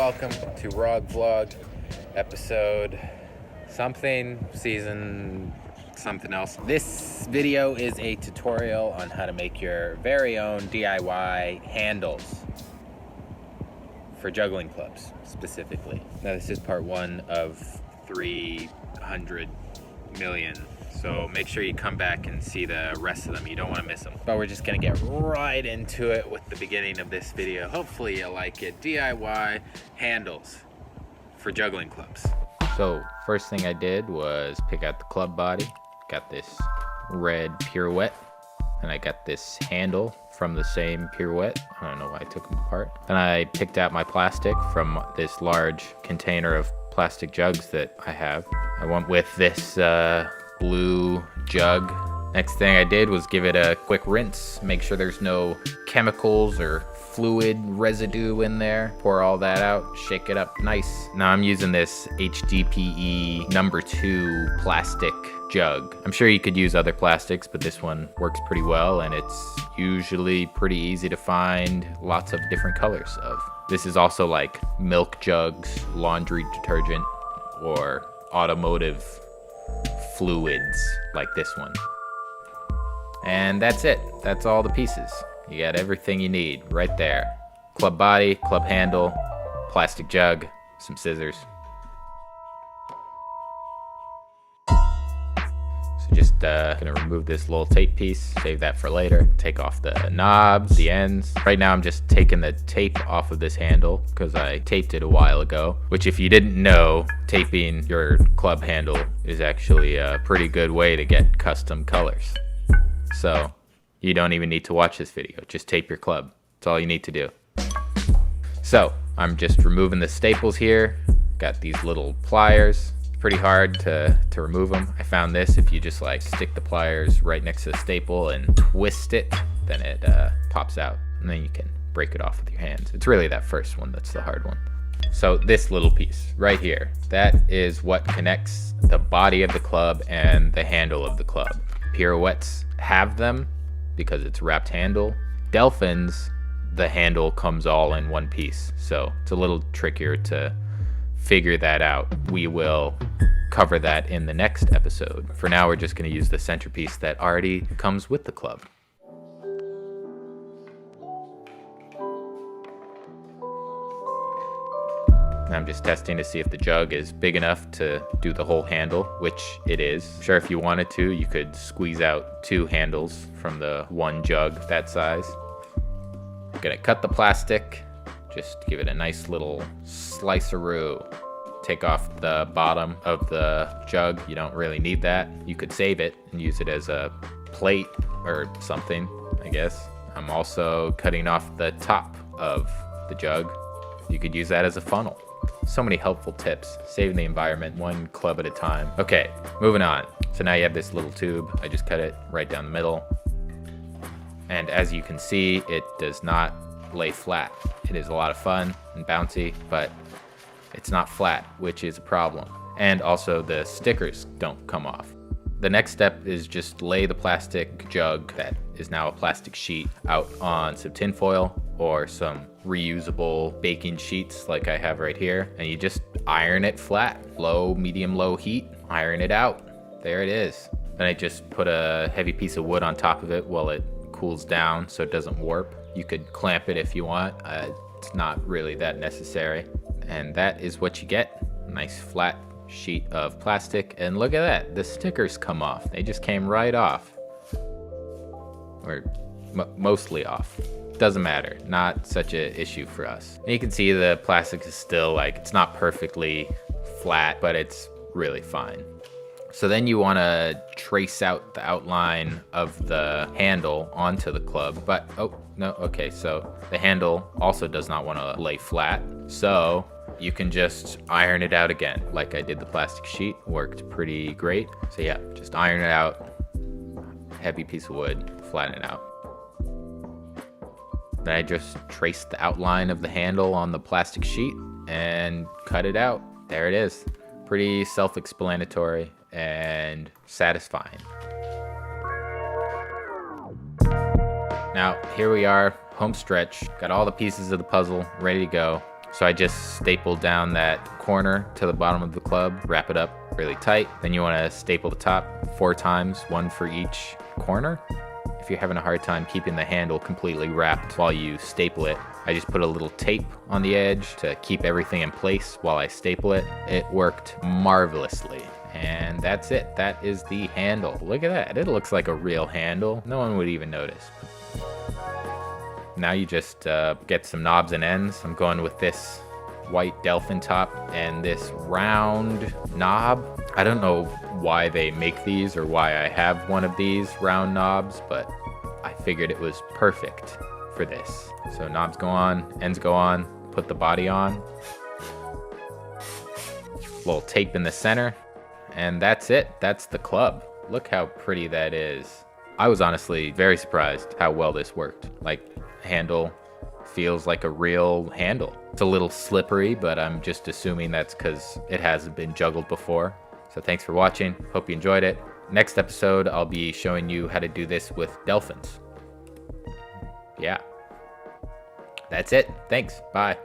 welcome to ROG Vlog, episode something, season something else. This video is a tutorial on how to make your very own DIY handles for juggling clubs specifically. Now this is part one of 300 million. So make sure you come back and see the rest of them. You don't want to miss them. But we're just gonna get right into it with the beginning of this video. Hopefully you like it. DIY handles for juggling clubs. So first thing I did was pick out the club body. Got this red pirouette, and I got this handle from the same pirouette. I don't know why I took them apart. Then I picked out my plastic from this large container of plastic jugs that I have. I went with this blue jug. Next thing I did was give it a quick rinse, make sure there's no chemicals or fluid residue in there. Pour all that out, shake it up nice. Now I'm using this HDPE #2 plastic jug. I'm sure you could use other plastics, but this one works pretty well, and it's usually pretty easy to find lots of different colors of. This is also like milk jugs, laundry detergent, or automotive fluids like this one. And that's it. That's all the pieces. You got everything you need right there. Club body, club handle, plastic jug, some scissors. So just gonna remove this little tape piece, save that for later. Take off the knobs, the ends. Right now I'm just taking the tape off of this handle because I taped it a while ago, which if you didn't know, taping your club handle is actually a pretty good way to get custom colors. So you don't even need to watch this video, just tape your club. That's all you need to do. So I'm just removing the staples here. Got these little pliers. Pretty hard to remove them. I found this, if you just like stick the pliers right next to the staple and twist it, then it pops out, and then you can break it off with your hands. It's really that first one that's the hard one. So this little piece right here, that is what connects the body of the club and the handle of the club. Pirouettes have them because it's wrapped handle. Delphins, the handle comes all in one piece, so it's a little trickier to figure that out. We will cover that in the next episode. For now, we're just going to use the centerpiece that already comes with the club. I'm just testing to see if the jug is big enough to do the whole handle, which it is. I'm sure if you wanted to, you could squeeze out 2 handles from the one jug that size. I'm gonna cut the plastic, just give it a nice little sliceroo. Take off the bottom of the jug. You don't really need that. You could save it and use it as a plate or something, I guess. I'm also cutting off the top of the jug. You could use that as a funnel. So many helpful tips, saving the environment one club at a time. Okay, moving on. So now you have this little tube. I just cut it right down the middle. And as you can see, it does not lay flat. It is a lot of fun and bouncy, but it's not flat, which is a problem. And also the stickers don't come off. The next step is just lay the plastic jug that is now a plastic sheet out on some tin foil or some reusable baking sheets like I have right here, and you just iron it flat. Low, medium, low heat, iron it out. There it is. Then I just put a heavy piece of wood on top of it while it cools down so it doesn't warp. You could clamp it if you want. It's not really that necessary. And that is what you get. Nice flat sheet of plastic, and look at that, the stickers come off. They just came right off, or mostly off. Doesn't matter, not such an issue for us. And you can see the plastic is still like, it's not perfectly flat, but it's really fine. So then you want to trace out the outline of the handle onto the club, but oh no, okay, so the handle also does not want to lay flat, so you can just iron it out again like I did the plastic sheet. Worked pretty great. So yeah, just iron it out, heavy piece of wood, flatten it out. Then I just traced the outline of the handle on the plastic sheet and cut it out. There it is. Pretty self-explanatory and satisfying. Now here we are, home stretch. Got all the pieces of the puzzle ready to go. So I just stapled down that corner to the bottom of the club, wrap it up really tight. Then you want to staple the top 4 times, 1 for each corner. If you're having a hard time keeping the handle completely wrapped while you staple it, I just put a little tape on the edge to keep everything in place while I staple it. It worked marvelously. And that's it. That is the handle. Look at that. It looks like a real handle. No one would even notice. Now you just get some knobs and ends. I'm going with this white Delphin top and this round knob. I don't know why they make these or why I have one of these round knobs, but I figured it was perfect for this. So knobs go on, ends go on, put the body on. Little tape in the center. And that's it. That's the club. Look how pretty that is. I was honestly very surprised how well this worked. Like, handle feels like a real handle. It's a little slippery, but I'm just assuming that's because it hasn't been juggled before. So thanks for watching. Hope you enjoyed it. Next episode, I'll be showing you how to do this with Delphins. Yeah. That's it. Thanks. Bye.